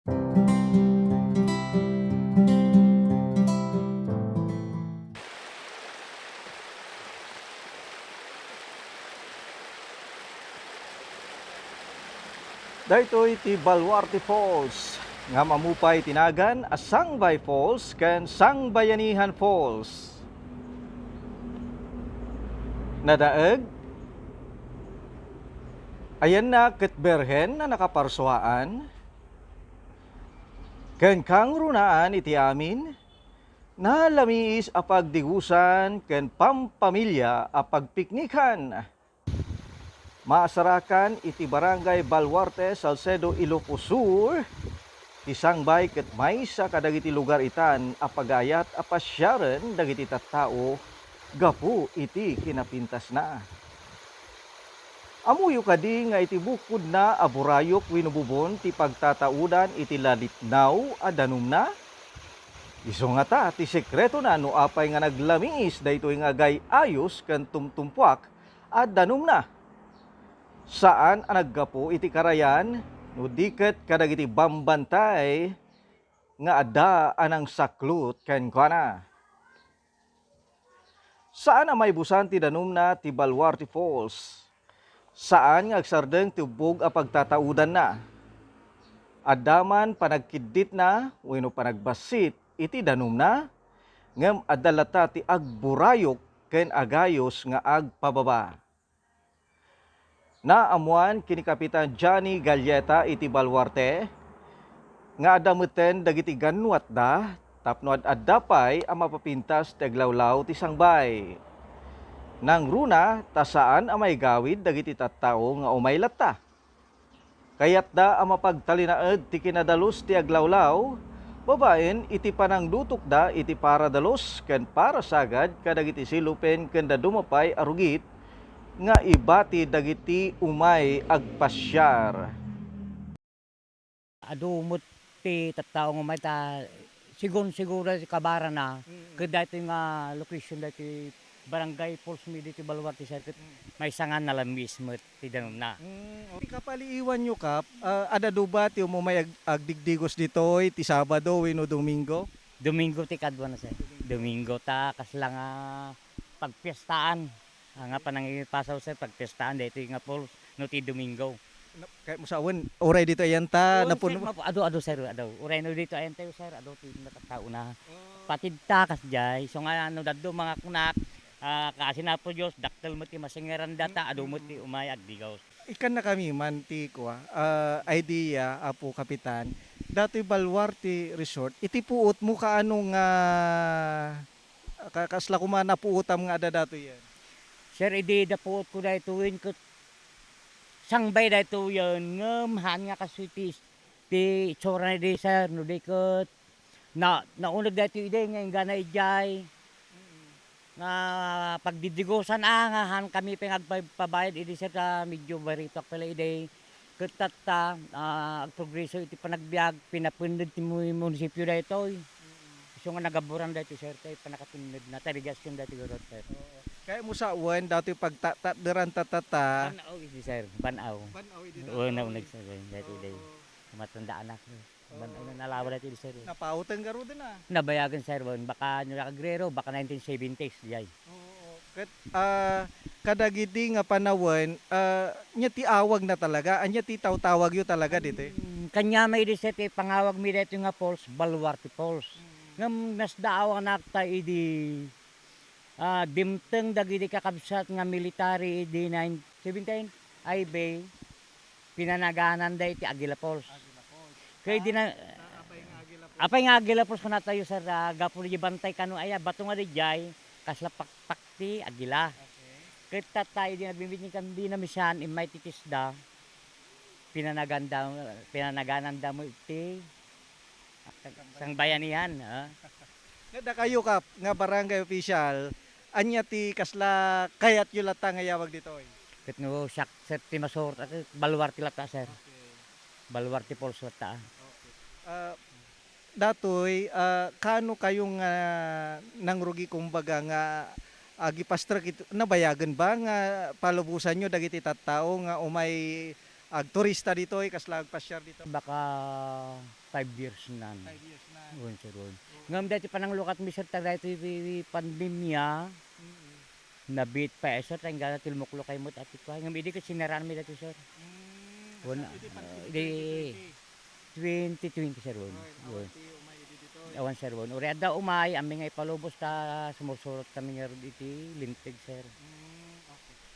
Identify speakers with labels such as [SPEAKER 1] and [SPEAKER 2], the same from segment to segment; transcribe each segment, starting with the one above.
[SPEAKER 1] Daytoy ti Baluarte Falls nga mamupay tinagan as Sangbay Falls ken Sangbayanihan Falls. Nadaeg ayan na ket berhen na nakaparsuhaan ken kang runaan iti amin na lamiis a pagdigusan ken pampamilya a pagpiknikan. Maasarakan iti Barangay Baluarte, Salcedo, Ilocos Sur, ti Sangbay ket maysa kadagiti lugar itan a pagayat a pasyaren dagiti tattao gapu iti kinapintas na. Amuyo kadi nga iti bukod na a burayok winububon ti pagtataudan iti lalitnaw a danum na. Isu nga ta ti sekreto na no apay nga naglamiis daytoy nga agay ayos ken tumtumpuak a danum na. Saan ang naggapo iti karayan no diket kadagiti bambantay nga adda anang saklot ken kuana. Saan ang may busan ti danum na ti Baluarte Falls? Saan nga agsardeng ti ubog a pagtataudan na? Addaman panagkiddit na wenno panagbasit iti danum na ngem adalata ti agburayok ken agayos nga agpababa. Naamuan kini Kapitan Johnny Galleta iti Baluarte nga adameten dagiti ganwat da tapno adda pay a mapapintas ti aglawlaw ti Sangbay. Nang runa ta saan a may gawid dagiti tattao nga umay latta. Kayat da a mapagtalinaed ti kinadalos ti aglawlaw, babaen iti panangdutok da iti para dalos ken para sagad kadagiti silupen ken da dumapay arugit nga ibati dagiti umay agpasyar.
[SPEAKER 2] Adumot ti tattao nga may ta siguro si kabara na ket dati nga location dati Barangay Falls mi diti Baluarte Circuit may sangan na lamis met ti danum na.
[SPEAKER 1] Ti kapaliiwan nyo kap, ada duba ti umumay agdigdigos ditoy ti Sabado wenno Domingo.
[SPEAKER 2] Domingo ti kadwa na sir. Domingo ta kasla nga pagpiyestaan. Nga panangipasaw sir pagpiyestaan dito nga Falls no ti Domingo.
[SPEAKER 1] Kay musawen oray dito ayan ta napun.
[SPEAKER 2] Ado sir ado. Uray no dito ayan tayo sir ado ti natattao na. Patid ta kasjay so nga ano daddo mga kunak kasi na po Diyos, daktal mo ti masingaran data, ado mo ti umay agdigaw.
[SPEAKER 1] Ikan na kami man ti kwa, idea apo kapitan. Datoy Baluarte Resort, iti puot mo kaano nga kasla kuma napuutam nga ada dato yan.
[SPEAKER 2] Sir, idi da po ko da ituin ko sangbay da ito yun, ngamahan nga kasutis ti itsura na di sir, no di ko naunag da ito ide nga yung gana ijay. Nga pagdidigosan angahan kami pagpabayad idi sir ta medyo baritok pala ide ketata progreso iti panagbiag pinapundod ti munisipyo da ito so nga nagaburan da ito sir kay panakapundod na tarigasyon da ito gorot sir.
[SPEAKER 1] Kaya mo sa uwan datoy pagtatderan tatata.
[SPEAKER 2] Banaw idi sir banaw banaw nagsabi da ito ide matandaan na nalawa na ito sir.
[SPEAKER 1] Napautan garo din na.
[SPEAKER 2] Nabayagan sir baka nakagrero baka 1970s jay.
[SPEAKER 1] Ket kadagiti nga panawon nya ti awag na talaga anya ti tawtawag yo talaga dito.
[SPEAKER 2] Kanya may reset pangawag mi dito nga falls Baluarte Falls. Ngam nas daawang nakta idi dimteng dagiti kakabsat nga military idi 917 ay bay pinanaganan da iti Aguila Falls. Kaya di na apay nga Aguila Falls kana tayo sir gapo di bantay kanu aya bato nga di jay kasla pakti Aguila. Kita tayo din nagbibigyan kan di na misyan imay titisda pinanaganan da mo iti Sangbayanihan.
[SPEAKER 1] Kada kayo kap nga barangay official anya ti kasla kayat yo lata nga yawag ditoy.
[SPEAKER 2] Ket no sak sir ti masor Baluarte lata sir. Baluarte Falls lata.
[SPEAKER 1] Datoy kano kayong nangrugi kumbaga nga gipastra nabayagan ba nga palubusan nyo dagiti tattao nga umay agturista ditoy kasla agpasyar dito.
[SPEAKER 2] Baka 5 years na.
[SPEAKER 3] 5 years na.
[SPEAKER 2] Yun, sir. Yun. Ngam dati pa nang lukat mi sir taga ito pandemya.
[SPEAKER 3] Mm.
[SPEAKER 2] Nabit pa sir tayong gana tilmuklok kay mo at ito. Ngam hindi ko sinaraan mi dati sir. Wala.
[SPEAKER 3] Ito pan
[SPEAKER 2] Di 2020 sir. Yun. Yun.
[SPEAKER 3] umay dito.
[SPEAKER 2] Awan sir. Yun. Uri adda umay aming ay palubos ta sumusurot kami nga iti lintig sir.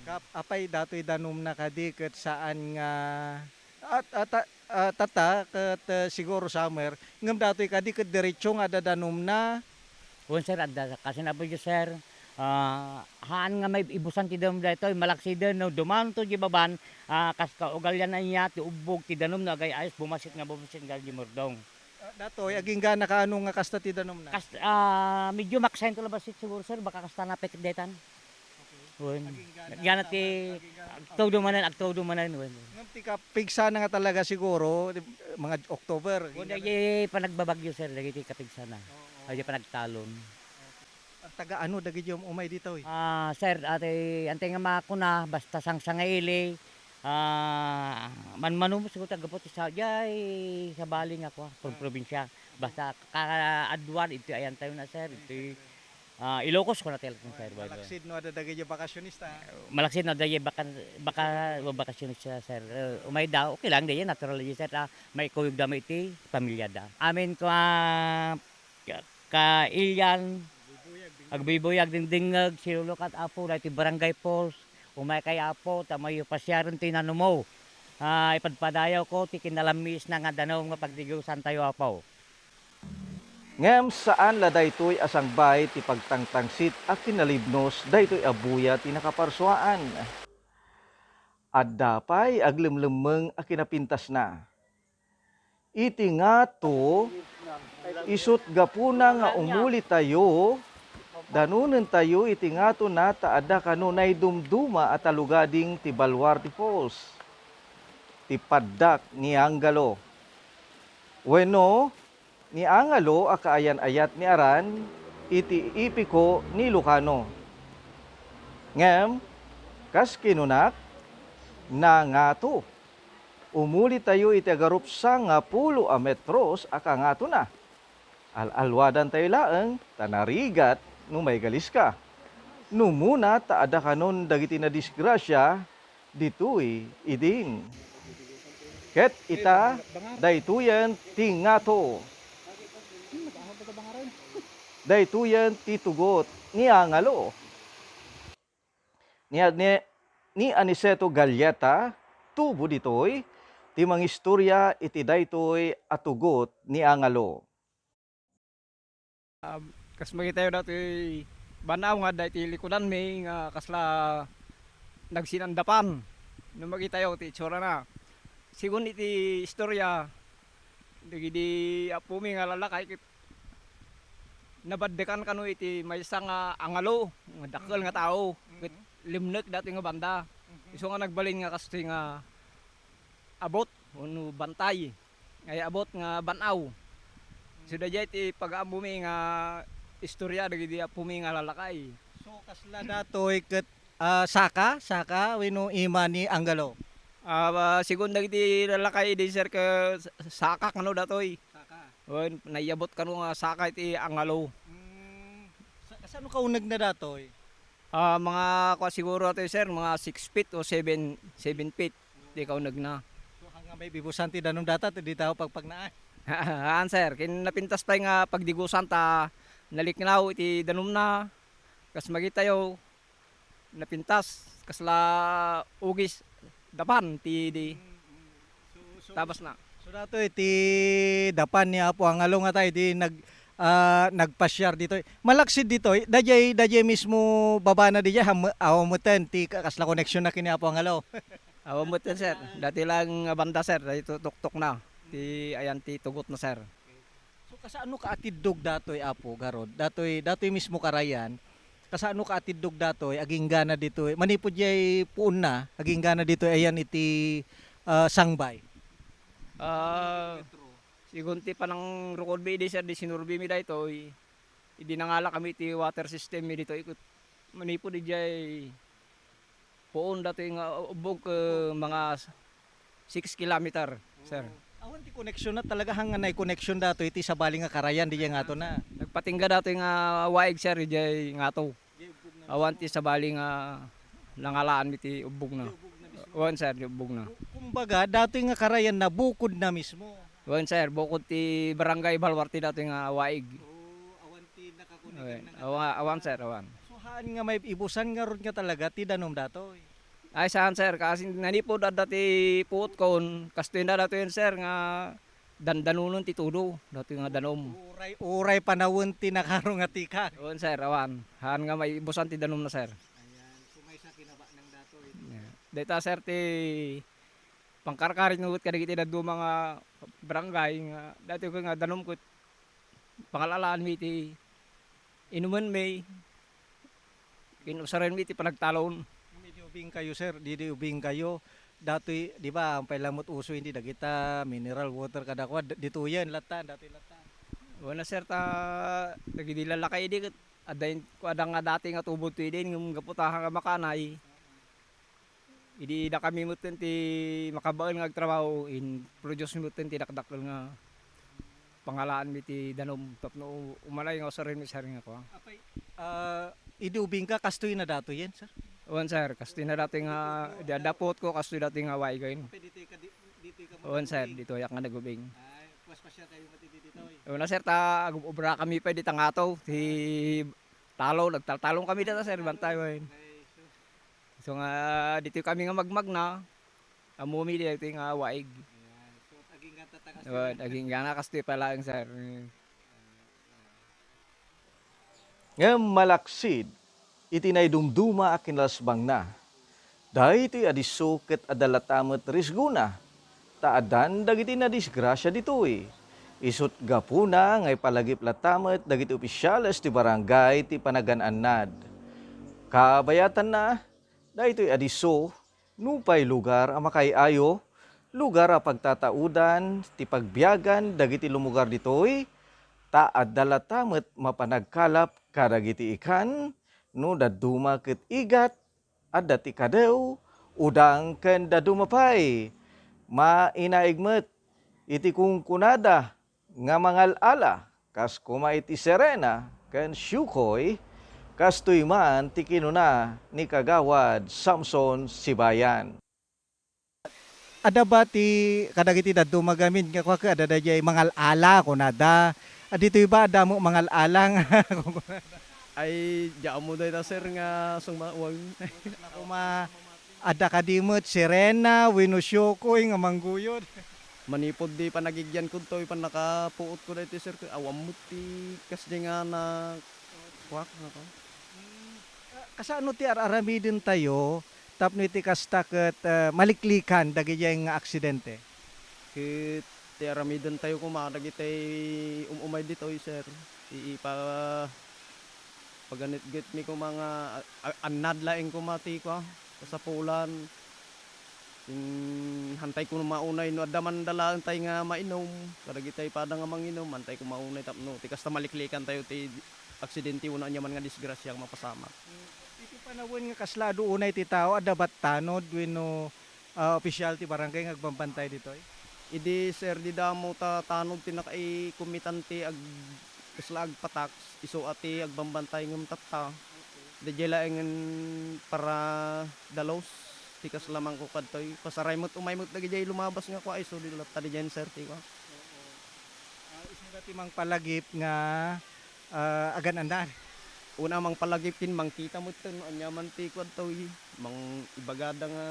[SPEAKER 3] Kap apay datoy danom na kadiket saan nga tata ket siguro summer ngem datoy kadiket diretso nga danom na.
[SPEAKER 2] Yun sir adda kasi na po sir. Haan nga may ibusan ti danom dito malaksi din no duman to di baban kas kaugalyan na niya ti ubog ti danom na gay ayos bumasit nga di murdong.
[SPEAKER 3] Datoy aging gana kaano nga kasta ti danom na.
[SPEAKER 2] Kas medyo maksayin to labas siguro sir baka kasta na pek detan. Yun. Gana ti agtudo manan yun.
[SPEAKER 3] Ngem ti kapigsa na nga talaga siguro mga October.
[SPEAKER 2] Kung dagi panagbabagyo sir dagi ti kapigsa na. Dagi panagtalon.
[SPEAKER 3] Taga ano dagi jom umay dito eh.
[SPEAKER 2] Sir, ate nga makuna basta sang sangaili. Manmanum siguro tagapot sa jay sa baling ako probinsya. Basta kaadwan ito ayan tayo na sir. Ito Ilocos ko na tel sir.
[SPEAKER 3] Malaksid no ada dagi jom bakasyonista.
[SPEAKER 2] Malaksid na dahil baka babakasyonis sir. Umay daw, okay lang dahil natural dahil sir. May kuyog dami iti pamilya da. Amin ko ka Ilian, agbibuyag dingdingag, silulukat apo, dahil iti barangay Falls. Umay kay apo, tamayo pasyaran tinano mo. Ipadpadayaw ko, ti kinalamis na nga danaw nga pagdigusan tayo apo.
[SPEAKER 1] Ngem saan la daytoy asang bay ti pagtangtangsit a kinalibnos daytoy abuya ti nakaparsuaan. Adda pay aglemlemeng a kinapintas na. Iti nga to isut gapuna nga umuli tayo danunen tayo iti nga to na taada kanunay dumduma at alugading ti Baluarte Falls. Ti paddak ni Anggalo. Wenno ni Angalo akaayan-ayat ni Aran iti ipiko ni Lucano. Ngem kas kinunak na nga to. Umuli tayo iti agarup sa nga 10 metros aka nga to na. Alalwadan tayo laeng tanarigat no may galis ka. Numuna taada kanon dagiti na disgrasya ditoy idin. Ket ita daytoyen tingato. Daytoyen titugot ni Angalo. Ni Aniceto Galleta tubo ditoy ti mangistorya iti daytoy atugot ni Angalo.
[SPEAKER 4] Kas magitayo dati banaw nga dahiti likudan may nga kasla nagsinandapan. Nung magitayo ti itsura na. Sigun iti istorya di apumi nga lalakay nabaddekan kanu iti maysa nga Angalo nga dakkel nga tao ket limnek dati nga banda. Isu nga nagbalin nga kastoy nga abot uno bantay. Ay abot nga banaw. So dayay iti pag-aambumi nga istorya dagiti apumi nga lalakay.
[SPEAKER 3] So kasla datoy ket saka wenno ima ni Anggalo.
[SPEAKER 4] Sigun dagiti lalakay di sir ka saka kanu datoy.
[SPEAKER 3] Saka.
[SPEAKER 4] Wen nayabot kanu nga saka iti Angalo.
[SPEAKER 3] Kasano ka uneg na datoy?
[SPEAKER 4] Mga kwa siguro ito sir, mga 6 feet o 7 feet. Di ka unag na.
[SPEAKER 3] So hanga may bibusan ti danom data ti tawo pagpagnaan.
[SPEAKER 4] Haan sir, kin napintas tayo nga pagdigusan ta naliknaw iti danom na. Kas magitayo napintas kasla ugis dapan ti di tabas na.
[SPEAKER 3] So datoy ti dapan ni Apo Angalo nga tayo di nagpasyar dito. Malaksid dito. Dajay mismo baba na diya awamuten ti kasla connection na kini Apo Angalo.
[SPEAKER 4] Awamot yan sir. Dati lang banda sir, dati tutok na. Ti ayan ti tugot na sir.
[SPEAKER 3] So kasano ka atidog datoy Apo garod? Datoy mismo karayan. Kasano ka atidog datoy aging gana dito. Manipod jay puun na aging gana dito ayan iti sangbay.
[SPEAKER 4] Sigunti pa ng Rukod BD sir, di sinurbi mi dito. Idinangala kami ti water system mi dito. Ikot manipod di jay puun dito nga ubog mga 6 kilometer sir.
[SPEAKER 3] Awan ti connection na talaga hanganay connection dato iti sa bali nga karayan di nga to na.
[SPEAKER 4] Nagpatingga dato nga waig sir jay nga to. Awan ti sa bali nga langalaan mi ti ubog na. Awan sir, di ubog na.
[SPEAKER 3] Kumbaga dato nga karayan na bukod na mismo.
[SPEAKER 4] Awan sir, bukod ti barangay Balwarte dato nga waig.
[SPEAKER 3] Awan ti
[SPEAKER 4] Awan sir, awan.
[SPEAKER 3] So haan nga may ibusan nga ron nga talaga ti danom dato.
[SPEAKER 4] Ay saan sir, kasi nanipod at dati puot kon, kastoy na dato yun sir nga dandanunon ti tudo, dato nga danom.
[SPEAKER 3] Uray panawon ti nakaro nga tika.
[SPEAKER 4] Awan sir, awan. Han nga may ibusan ti danom na sir.
[SPEAKER 3] Ayan, sumay sa kinaba ng dato.
[SPEAKER 4] Data sir ti pangkarkarin nugot ka dagiti dadto mga barangay nga dati ko nga danom ko pangalalaan mi ti inuman may kinusaren mi ti panagtalon.
[SPEAKER 3] Medyo ubing kayo sir, di ubing kayo. Datoy, di ba, ang pailamot uso hindi dagita mineral water kada kwa dito yan latan, datoy latan.
[SPEAKER 4] Wala sir ta nagidila lakay di adain ko ada nga dati nga tubod ti din ngum gaputahan nga makanay. Idi da kami muten ti makabaon nga agtrabaho in produce muten ti dakdakkel nga pangalaan mi ti danom tapno umalay nga usarin mi sir nga ko.
[SPEAKER 3] Apay, idiubing ka kastoy na dato yan sir.
[SPEAKER 4] Owan sir, kastoy na dati nga diadapot ko kastoy dati nga way gayon.
[SPEAKER 3] Apay dito ka
[SPEAKER 4] Owan sir, dito yak nga nagubing.
[SPEAKER 3] Ay, pas pasya kayo matitito.
[SPEAKER 4] Owan sir ta obra kami pa di tangato ti talo nagtaltalong kami dito sir bantay wayn. So nga dito kami nga magmag na amumi dito nga waig.
[SPEAKER 3] So aging nga tatakas.
[SPEAKER 4] Owan, aging nga kastoy pala ang sir.
[SPEAKER 1] Nga malaksid, itinay dumduma akin lasbang na. Dahil ito'y adiso ket adalatamet risguna. Taadan dagiti na disgrasya dito'y. Isut gapuna ngay palagip latamet dagiti opisyales ti barangay ti panaganannad. Kabayatan na, dahil ito'y adiso, nupay lugar ang makayayo, lugar a pagtataudan, ti pagbiyagan dagiti lumugar dito'y, taad dalatamet mapanagkalap kadagiti ikan, no daduma ket igat, adda ti kadew, udang ken daduma pay. Mainaigmet, iti kungkunada, nga mangalala, kas kuma iti serena, ken syukoy, kas tuyman ti kinuna ni Kagawad Samson Sibayan.
[SPEAKER 3] Ada ba ti kadagiti dadto magamin nga kwa ada dayay mangalala kunada. Dito ba ada mo mangalalang
[SPEAKER 5] Ay diyan mo dahil sir nga sumawag.
[SPEAKER 3] kuma ada kadimot sirena winusyokoy nga mangguyod.
[SPEAKER 5] Manipod di panagigyan ko to pan nakapuot ko dahil sir awam mo ti kas di nga na kwak na ko.
[SPEAKER 3] Kasano ti aramidin tayo tapno iti kasta ket maliklikan dagiti nga aksidente.
[SPEAKER 5] Kit ti aramidan tayo kumadagitay umay dito sir. Iipa paganit git mi ko mga anadlaing ko mati ko sa pulan. Hantay ko maunay no adaman dalaan tay nga mainom kadagitay pada nga manginom hantay ko maunay tapno ti kasta maliklikan tayo ti aksidente una nya man nga disgrasya nga mapasamak.
[SPEAKER 3] Iti panawon nga kaslado unay ti tao ada bat tanod wenno opisyal ti barangay nga agbambantay ditoy.
[SPEAKER 5] Idi sir di damo ta tanod ti nakai kumitanti ag kaslag patak iso ati agbambantay ngem tatta. Di laengen para dalos ti kaslamang ko kadtoy pasaray mo't umaymot dagiti lumabas nga ko ay so di latta di sir ti ko.
[SPEAKER 3] Isura ti mang palagip nga agan-andan.
[SPEAKER 5] Una mang palagipin mangkita mo ten anyaman ti kadtoy mang ibagada nga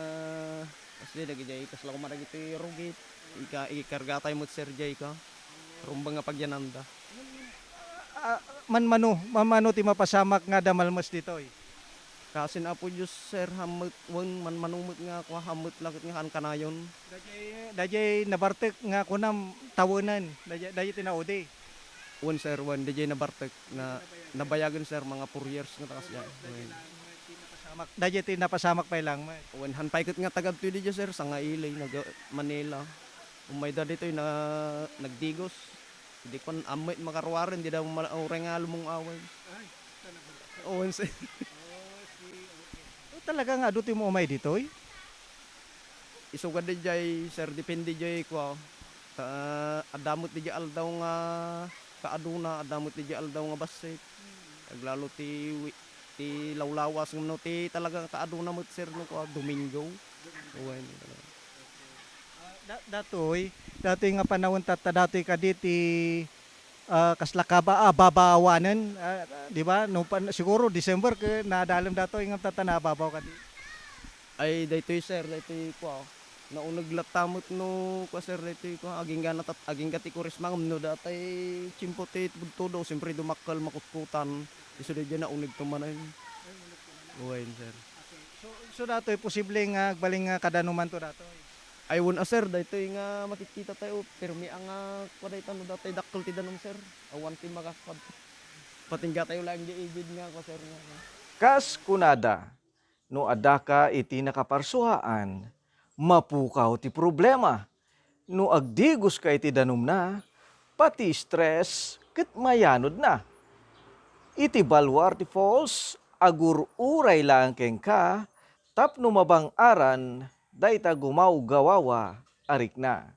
[SPEAKER 5] kasi dagiti kasla ko maragiti rugit ikarga tayo mo't sir jay ka rumba nga pagyananda.
[SPEAKER 3] Manmano ti mapasamak nga damalmas ditoy.
[SPEAKER 5] Kasi na po Diyos sir hamot wang manumot nga ko hamot lakit nga kan kanayon.
[SPEAKER 3] Dajay nabartek nga kunam tawonan. Dajay tinaudi.
[SPEAKER 5] Wan sir wan DJ na bartek na nabayagan sir mga 4 years nga takas ya.
[SPEAKER 3] Dajay napasamak pa lang.
[SPEAKER 5] Wan hanpay ket nga tagad tu DJ sir sa nga ilay Manila. Umay da dito na nagdigos. Hindi kon amit makarwarin di daw orang nga lumong away. Wan sir.
[SPEAKER 3] Talaga nga duti mo umay ditoy.
[SPEAKER 5] Isugad di jay sir depende jay ko Adamot di aldaw nga kaaduna, adamot di aldaw nga basit. Aglalo ti lawlawas ngam no ti talaga kaaduna mo sir no ko Domingo. Uwan.
[SPEAKER 3] Datoy nga panahon datoy ka diti kasla ka ba babawanen, di ba? Siguro December ke nadalam datoy nga tatanababaw ka di.
[SPEAKER 5] Ay daytoy sir, daytoy ko. Naunag latamot no ko sir daytoy ko aging gana aging gati kuris mangam no datay chimpote budto siyempre dumakkel makutkutan. Isu na unig tumanan. Uwan sir.
[SPEAKER 3] So datoy posible nga agbaling nga kadanuman to datoy.
[SPEAKER 5] Ay won sir daytoy nga makikita tayo pirmi ang kuday tano datay dakkel ti danom sir. Awan ti makakapad. Patingga tayo lang di igid nga ko sir nga.
[SPEAKER 1] Kas kunada, no adaka iti nakaparsuhaan, mapukaw ti problema. No agdigos ka iti danum na, pati stress ket mayanod na. Iti Baluarte Falls, agur uray lang keng ka, tapno mabang aran, dayta gumaw gawawa, arik na.